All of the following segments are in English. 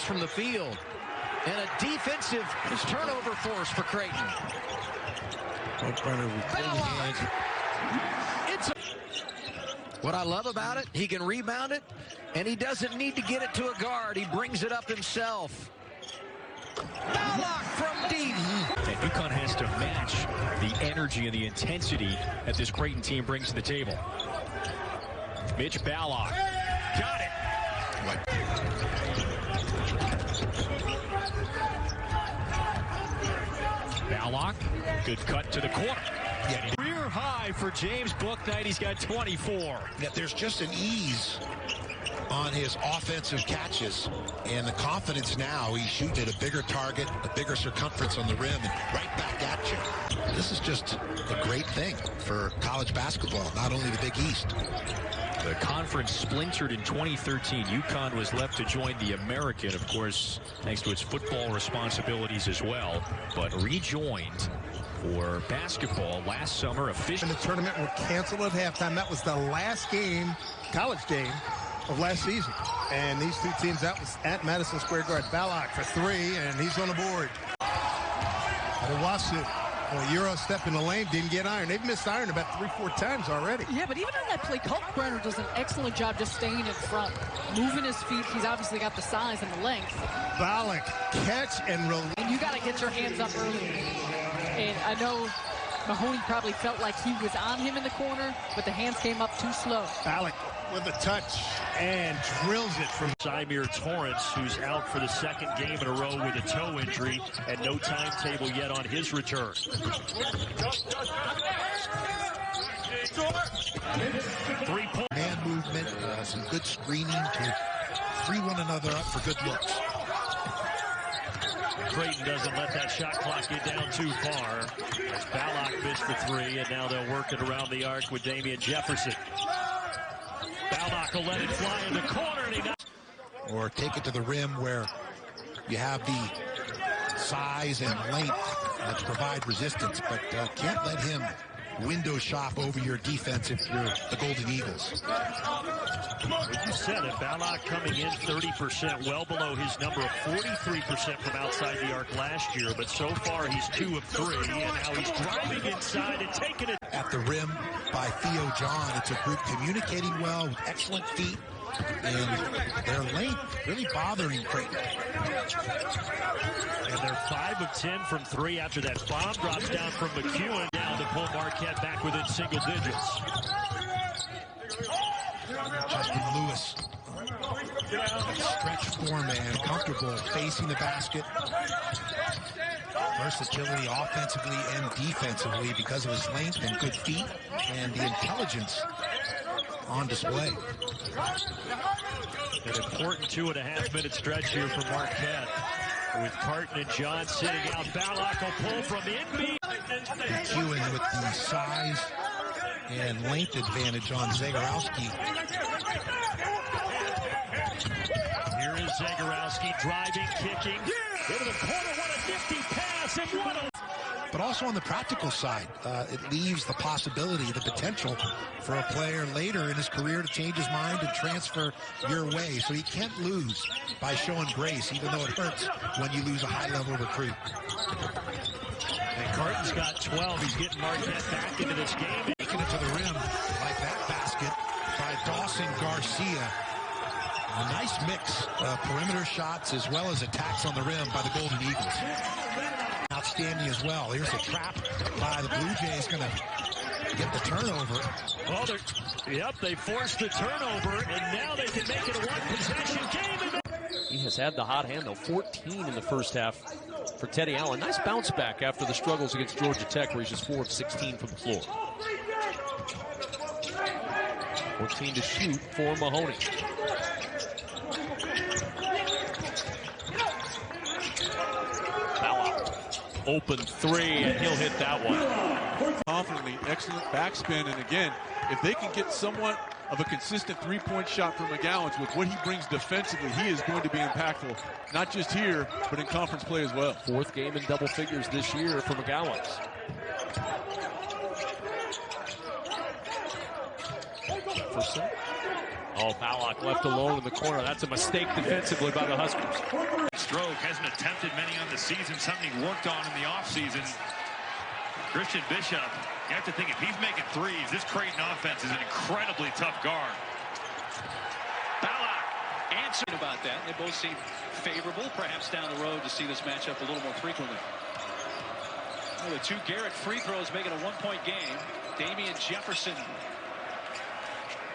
from the field. And a defensive turnover force for Creighton. What I love about it, he can rebound it, and he doesn't need to get it to a guard. He brings it up himself. Ballock from deep. And UConn has to match the energy and the intensity that this Creighton team brings to the table. Mitch Ballock. Got it. Ballock. Good cut to the corner. Yeah. Career high for James Bouknight. He's got 24. Yeah, there's just an ease on his offensive catches, and the confidence now. He shoots at a bigger target, a bigger circumference on the rim, and right back at you. This is just a great thing for college basketball, not only the Big East. The conference splintered in 2013. UConn was left to join the American, of course, thanks to its football responsibilities as well, but rejoined for basketball last summer. And the tournament were canceled at halftime. That was the last game, college game, of last season. And these two teams, that was at Madison Square Garden. Ballock for three, and he's on the board. Owasu, a Euro step in the lane, didn't get iron. They've missed iron about 3-4 times already. Yeah, but even on that play, Kalkbrenner does an excellent job just staying in front, moving his feet. He's obviously got the size and the length. Ballock, catch and release. And you got to get your hands up early. And I know Mahoney probably felt like he was on him in the corner, but the hands came up too slow. Ballock with a touch and drills it from Symir Torrance, who's out for the second game in a row with a toe injury and no timetable yet on his return. 3-point man movement, some good screening to free one another up for good looks. Creighton doesn't let that shot clock get down too far. Ballock missed the three, and now they'll work it around the arc with Damian Jefferson. Ballock will let it fly in the corner, and he or take it to the rim where you have the size and length to provide resistance, but can't let him window shop over your defense if you're the Golden Eagles. As you said it, Ballock coming in 30%, well below his number of 43% from outside the arc last year, but so far he's 2 of 3, and now he's driving inside and taking it. At the rim by Theo John, it's a group communicating well with excellent feet, and their length really bothering Creighton. And they're 5 of 10 from 3 after that bomb drops down from McEwen down to pull Marquette back within single digits. Justin Lewis, stretch four-man, comfortable facing the basket. Versatility offensively and defensively because of his length and good feet and the intelligence on display. An important 2.5-minute stretch here for Marquette. With Carton and John sitting out, Ballock will pull from in. McEwen with the size and length advantage on Zagorowski. Here is Zagorowski driving, kicking. Into the corner, what a nifty pass, and what a... But also on the practical side, it leaves the possibility, the potential for a player later in his career to change his mind and transfer your way. So he can't lose by showing grace, even though it hurts when you lose a high-level recruit. And Carton's got 12. He's getting Marquette back into this game. Taking it to the rim like that basket by Dawson Garcia. A nice mix of perimeter shots as well as attacks on the rim by the Golden Eagles. Outstanding as well. Here's a trap by the Blue Jays, going to get the turnover. Well, they forced the turnover, and now they can make it a one-possession game. He has had the hot hand, though. 14 in the first half for Teddy Allen. Nice bounce back after the struggles against Georgia Tech, where he's just 4 of 16 from the floor. 14 to shoot for Mahoney. Open three, and he'll hit that one. Confidently, excellent backspin, and again, if they can get somewhat of a consistent three-point shot from McGowan's with what he brings defensively, he is going to be impactful, not just here, but in conference play as well. 4th game in double figures this year for McGowan's. Jefferson Oh, Ballock left alone in the corner. That's a mistake defensively by the Huskers. Stroke hasn't attempted many on the season, something he worked on in the offseason. Christian Bishop, you have to think if he's making threes, this Creighton offense is an incredibly tough guard. Ballock answering about that. They both seem favorable, perhaps down the road to see this matchup a little more frequently. Well, the two Garrett free throws making a one-point game. Damian Jefferson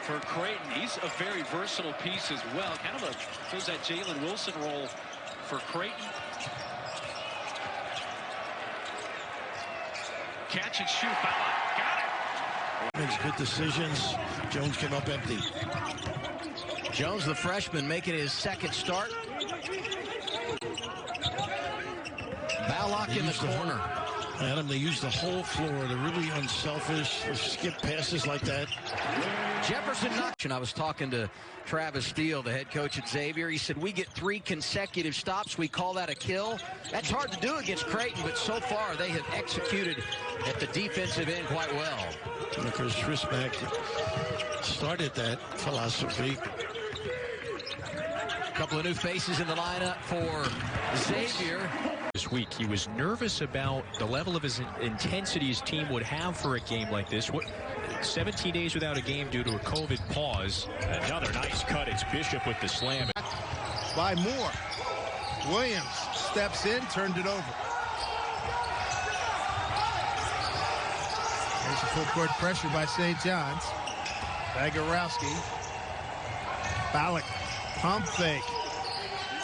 for Creighton. He's a very versatile piece as well. Kind of fills that Jalen Wilson role for Creighton. Catch and shoot. Ballock got it. Makes good decisions. Jones came up empty. Jones, the freshman, making his second start. Ballock in the corner. Adam, they use the whole floor. They're really unselfish. They skip passes like that. Jefferson I was talking to Travis Steele, the head coach at Xavier. He said, we get 3 consecutive stops. We call that a kill. That's hard to do against Creighton, but so far they have executed at the defensive end quite well. Chris Schrismack started that philosophy. A couple of new faces in the lineup for Xavier. This week, he was nervous about the level of his intensity his team would have for a game like this. 17 days without a game due to a COVID pause. Another nice cut. It's Bishop with the slam. By Moore. Williams steps in, turned it over. There's a full court pressure by St. John's. Zagorowski. Ballock. Pump fake.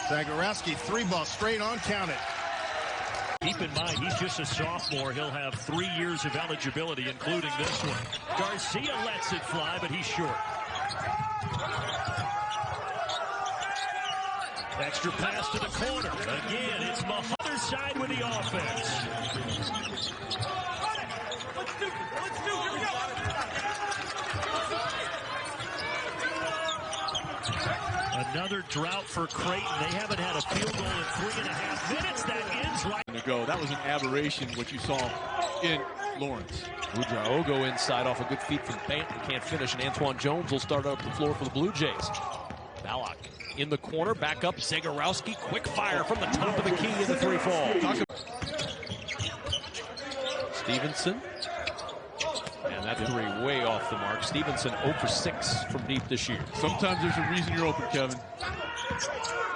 Zagorowski, 3-ball straight on, count it. Keep in mind, he's just a sophomore. He'll have 3 years of eligibility, including this one. Garcia lets it fly, but he's short. Extra pass to the corner. Again, it's Mahother's side with the offense. Another drought for Creighton. They haven't had a field goal in 3.5 minutes. That ends right. That was an aberration, what you saw in Lawrence. Udraogo inside off a good feed from Banton. Can't finish, and Antoine Jones will start up the floor for the Blue Jays. Ballock in the corner, back up. Zagorowski, quick fire from the top of the key in the 3-fall. Stevenson. And that 3 way off the mark. Stevenson 0 for 6 from deep this year. Sometimes there's a reason you're open, Kevin.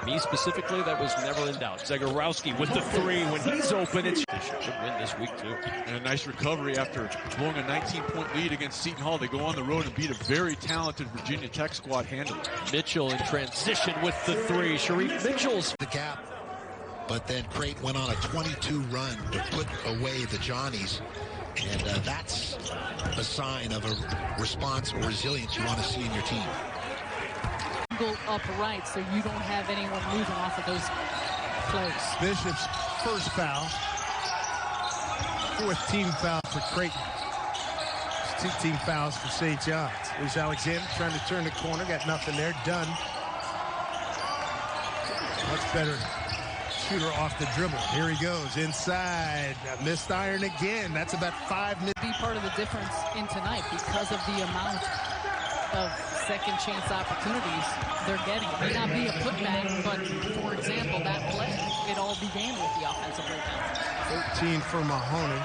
Me specifically, that was never in doubt. Zagorowski with the 3. When he's open, it's should win this week, too. And a nice recovery after blowing a 19-point lead against Seton Hall. They go on the road and beat a very talented Virginia Tech squad handily. Mitchell in transition with the 3. Sharif Mitchell's The gap. But then Creighton went on a 22 run to put away the Johnnies. And that's a sign of a response or resilience you want to see in your team. Go upright so you don't have anyone moving off of those plays. Bishop's first foul. 4th team foul for Creighton. It's 2 team fouls for St. John's. There's Alexander trying to turn the corner. Got nothing there. Done. Much better shooter off the dribble. Here he goes inside. Missed iron again. That's about 5 minutes. Be part of the difference in tonight because of the amount of second chance opportunities they're getting. It may not be a putback, but for example, that play, it all began with the offensive rebound. 13 for Mahoney.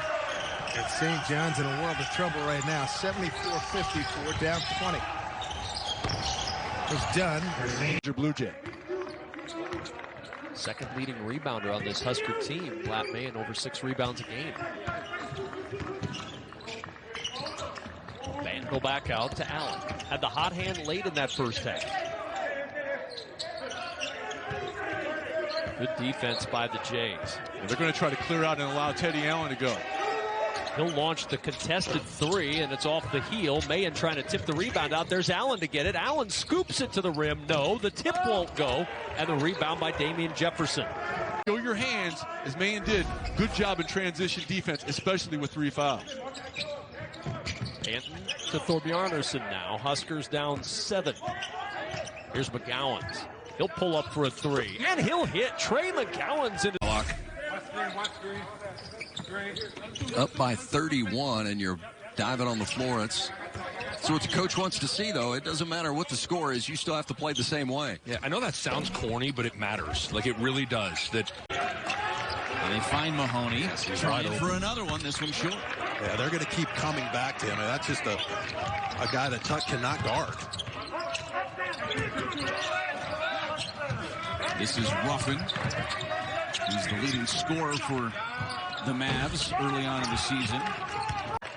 And St. John's in a world of trouble right now. 74-54, down 20. It's done. Major Blue Jay. second leading rebounder on this Husker team. Blatt Mahan over 6 rebounds a game. Van go back out to Allen. Had the hot hand late in that first half. Good defense by the Jays. And they're going to try to clear out and allow Teddy Allen to go. He'll launch the contested 3, and it's off the heel. Mahan trying to tip the rebound out. There's Allen to get it. Allen scoops it to the rim. No, the tip won't go. And the rebound by Damian Jefferson. Show your hands, as Mahan did. Good job in transition defense, especially with 3 fouls. Banton to Thorbjarnarson now. Huskers down 7. Here's McGowan's. He'll pull up for a 3. And he'll hit. Trey McGowan's into block. Up by 31, and you're diving on the floor. It's So what the coach wants to see, though, it doesn't matter what the score is. You still have to play the same way. Yeah, I know that sounds corny, but it matters. Like, it really does. That. And they find Mahoney. Trying for another one. This one short. Yeah, they're going to keep coming back to him. And that's just a guy that Tuck cannot guard. This is Ruffin. He's the leading scorer for the Mavs early on in the season.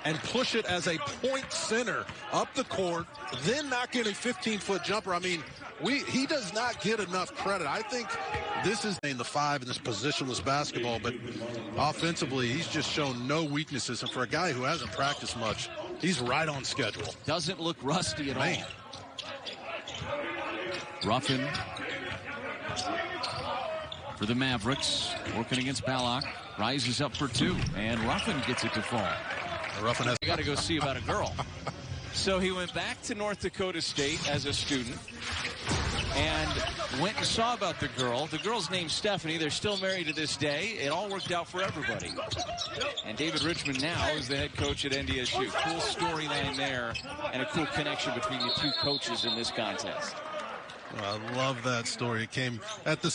And push it as a point center up the court, then knock in a 15-foot jumper. I mean, he does not get enough credit. I think this is in the 5 in this positionless basketball, but offensively, he's just shown no weaknesses. And for a guy who hasn't practiced much, he's right on schedule. Doesn't look rusty at all. Ruffin for the Mavericks, working against Ballock, rises up for 2, and Ruffin gets it to fall. Ruffin has got to go see about a girl. So he went back to North Dakota State as a student and went and saw about the girl. The girl's named Stephanie. They're still married to this day. It all worked out for everybody. And David Richmond now is the head coach at NDSU. Cool storyline there and a cool connection between the two coaches in this contest. I love that story. It came at the